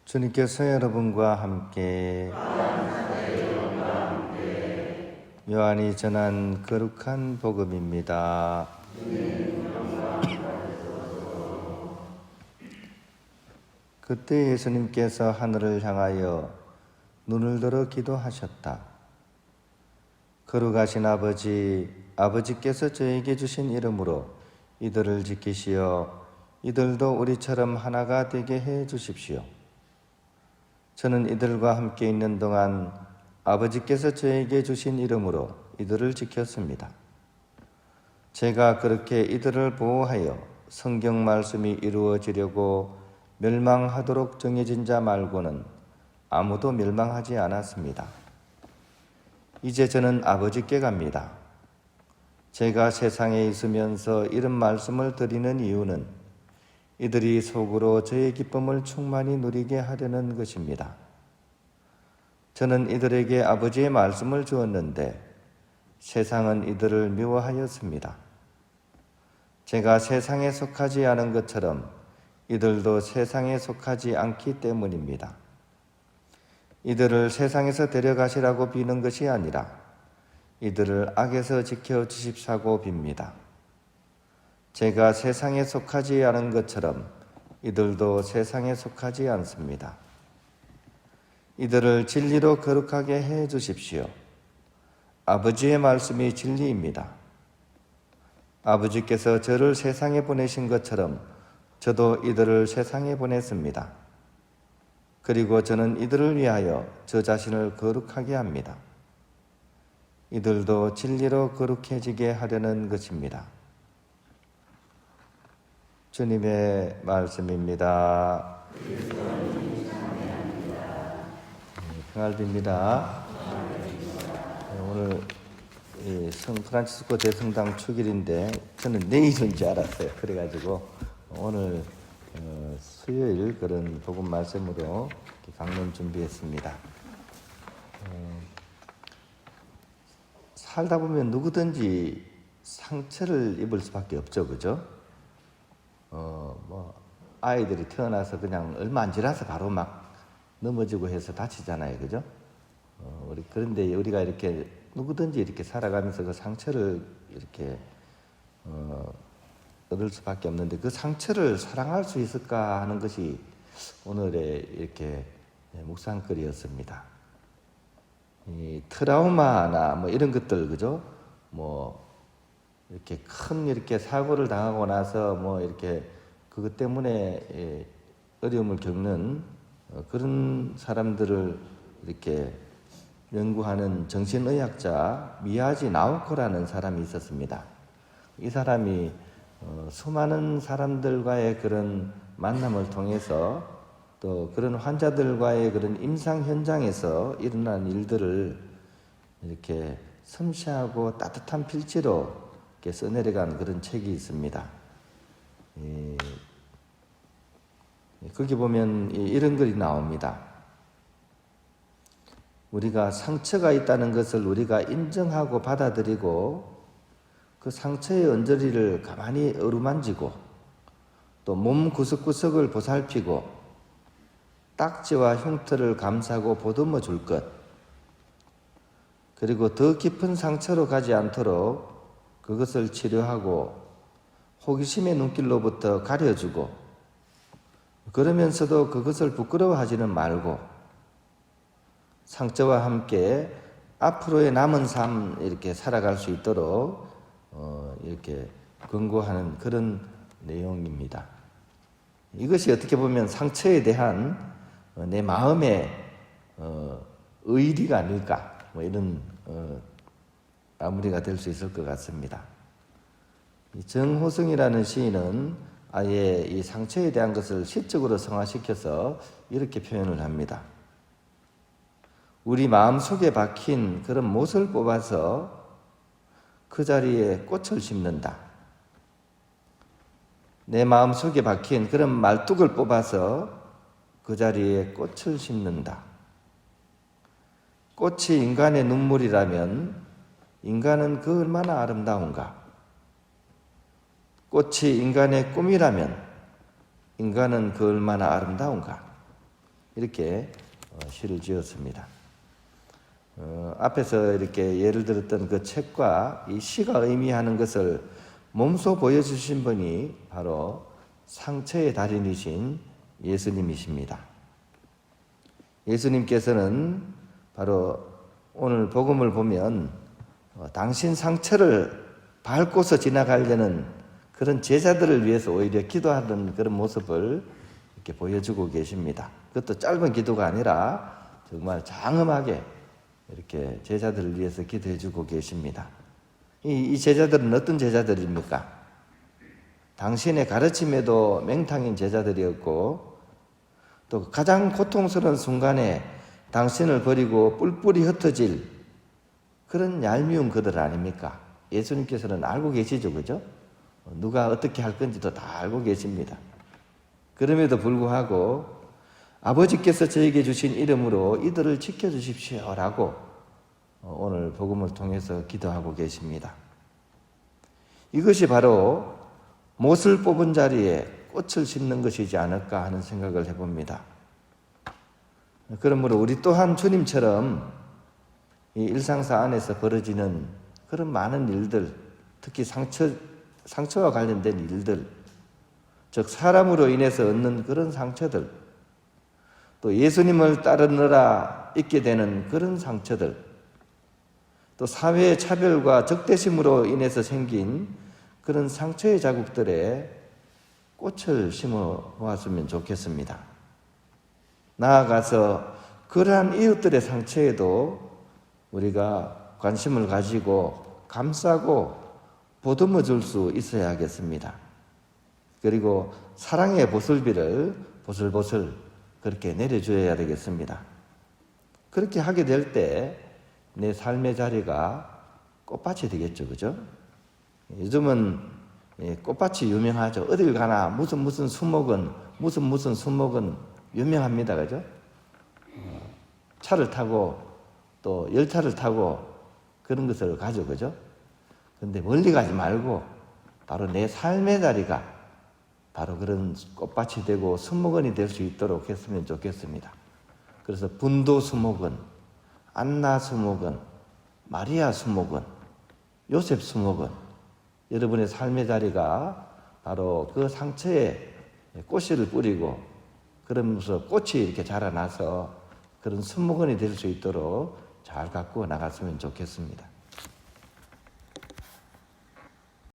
주님께서 여러분과 함께 요한이 전한 거룩한 복음입니다. 그때 예수님께서 하늘을 향하여 눈을 들어 기도하셨다. 거룩하신 아버지께서 저에게 주신 이름으로 이들을 지키시어 이들도 우리처럼 하나가 되게 해 주십시오. 저는 이들과 함께 있는 동안 아버지께서 저에게 주신 이름으로 이들을 지켰습니다. 제가 그렇게 이들을 보호하여 성경 말씀이 이루어지려고 멸망하도록 정해진 자 말고는 아무도 멸망하지 않았습니다. 이제 저는 아버지께 갑니다. 제가 세상에 있으면서 이런 말씀을 드리는 이유는 이들이 속으로 저의 기쁨을 충만히 누리게 하려는 것입니다. 저는 이들에게 아버지의 말씀을 주었는데 세상은 이들을 미워하였습니다. 제가 세상에 속하지 않은 것처럼 이들도 세상에 속하지 않기 때문입니다. 이들을 세상에서 데려가시라고 비는 것이 아니라 이들을 악에서 지켜주십사고 빕니다. 제가 세상에 속하지 않은 것처럼 이들도 세상에 속하지 않습니다. 이들을 진리로 거룩하게 해 주십시오. 아버지의 말씀이 진리입니다. 아버지께서 저를 세상에 보내신 것처럼 저도 이들을 세상에 보냈습니다. 그리고 저는 이들을 위하여 저 자신을 거룩하게 합니다. 이들도 진리로 거룩해지게 하려는 것입니다. 주님의 말씀입니다. 평안을 빕니다. 오늘 성 프란치스코 대성당 축일인데 저는 내일인 줄 알았어요. 그래가지고 오늘 수요일 그런 복음 말씀으로 강론 준비했습니다. 살다 보면 누구든지 상처를 입을 수밖에 없죠, 그죠? 아이들이 태어나서 그냥 얼마 안 지나서 바로 막 넘어지고 해서 다치잖아요, 그죠? 그런데 우리가 이렇게 누구든지 이렇게 살아가면서 그 상처를 이렇게 얻을 수밖에 없는데 그 상처를 사랑할 수 있을까 하는 것이 오늘의 이렇게 묵상거리였습니다. 이 트라우마나 뭐 이런 것들, 그죠? 이렇게 큰 이렇게 사고를 당하고 나서 이렇게 그것 때문에 어려움을 겪는 그런 사람들을 이렇게 연구하는 정신의학자 미야지 나오코라는 사람이 있었습니다. 이 사람이 수많은 사람들과의 그런 만남을 통해서 또 그런 환자들과의 그런 임상 현장에서 일어난 일들을 이렇게 섬세하고 따뜻한 필지로 이렇게 써내려간 그런 책이 있습니다. 거기 보면 이런 글이 나옵니다. 우리가 상처가 있다는 것을 우리가 인정하고 받아들이고 그 상처의 언저리를 가만히 어루만지고 또 몸 구석구석을 보살피고 딱지와 흉터를 감싸고 보듬어 줄 것, 그리고 더 깊은 상처로 가지 않도록 그것을 치료하고 호기심의 눈길로부터 가려주고 그러면서도 그것을 부끄러워하지는 말고 상처와 함께 앞으로의 남은 삶 이렇게 살아갈 수 있도록 이렇게 권고하는 그런 내용입니다. 이것이 어떻게 보면 상처에 대한 내 마음의 의리가 아닐까 이런 마무리가 될 수 있을 것 같습니다. 정호승이라는 시인은 아예 이 상처에 대한 것을 시적으로 성화시켜서 이렇게 표현을 합니다. 우리 마음속에 박힌 그런 못을 뽑아서 그 자리에 꽃을 심는다. 내 마음속에 박힌 그런 말뚝을 뽑아서 그 자리에 꽃을 심는다. 꽃이 인간의 눈물이라면 인간은 그 얼마나 아름다운가. 꽃이 인간의 꿈이라면 인간은 그 얼마나 아름다운가. 이렇게 시를 지었습니다. 앞에서 이렇게 예를 들었던 그 책과 이 시가 의미하는 것을 몸소 보여주신 분이 바로 상처의 달인이신 예수님이십니다. 예수님께서는 바로 오늘 복음을 보면 당신 상처를 밟고서 지나가려는 그런 제자들을 위해서 오히려 기도하는 그런 모습을 이렇게 보여주고 계십니다. 그것도 짧은 기도가 아니라 정말 장엄하게 이렇게 제자들을 위해서 기도해주고 계십니다. 이 제자들은 어떤 제자들입니까? 당신의 가르침에도 맹탕인 제자들이었고 또 가장 고통스러운 순간에 당신을 버리고 뿔뿔이 흩어질 그런 얄미운 그들 아닙니까? 예수님께서는 알고 계시죠, 그죠? 누가 어떻게 할 건지도 다 알고 계십니다. 그럼에도 불구하고 아버지께서 저에게 주신 이름으로 이들을 지켜주십시오라고 오늘 복음을 통해서 기도하고 계십니다. 이것이 바로 못을 뽑은 자리에 꽃을 심는 것이지 않을까 하는 생각을 해봅니다. 그러므로 우리 또한 주님처럼 이 일상사 안에서 벌어지는 그런 많은 일들, 특히 상처와 관련된 일들, 즉 사람으로 인해서 얻는 그런 상처들, 또 예수님을 따르느라 있게 되는 그런 상처들, 또 사회의 차별과 적대심으로 인해서 생긴 그런 상처의 자국들에 꽃을 심어 보았으면 좋겠습니다. 나아가서 그러한 이웃들의 상처에도 우리가 관심을 가지고 감싸고 보듬어 줄 수 있어야 하겠습니다. 그리고 사랑의 보슬비를 보슬보슬 그렇게 내려줘야 되겠습니다. 그렇게 하게 될 때 내 삶의 자리가 꽃밭이 되겠죠, 그죠? 요즘은 꽃밭이 유명하죠. 어딜 가나 무슨 수목은 무슨 수목은 유명합니다, 그죠? 차를 타고 또 열차를 타고 그런 것을 가죠, 그죠? 근데 멀리 가지 말고 바로 내 삶의 자리가 바로 그런 꽃밭이 되고 수목원이 될 수 있도록 했으면 좋겠습니다. 그래서 분도 수목원, 안나 수목원, 마리아 수목원, 요셉 수목원, 여러분의 삶의 자리가 바로 그 상처에 꽃씨를 뿌리고 그러면서 꽃이 이렇게 자라나서 그런 수목원이 될 수 있도록 잘 가꾸어 나갔으면 좋겠습니다.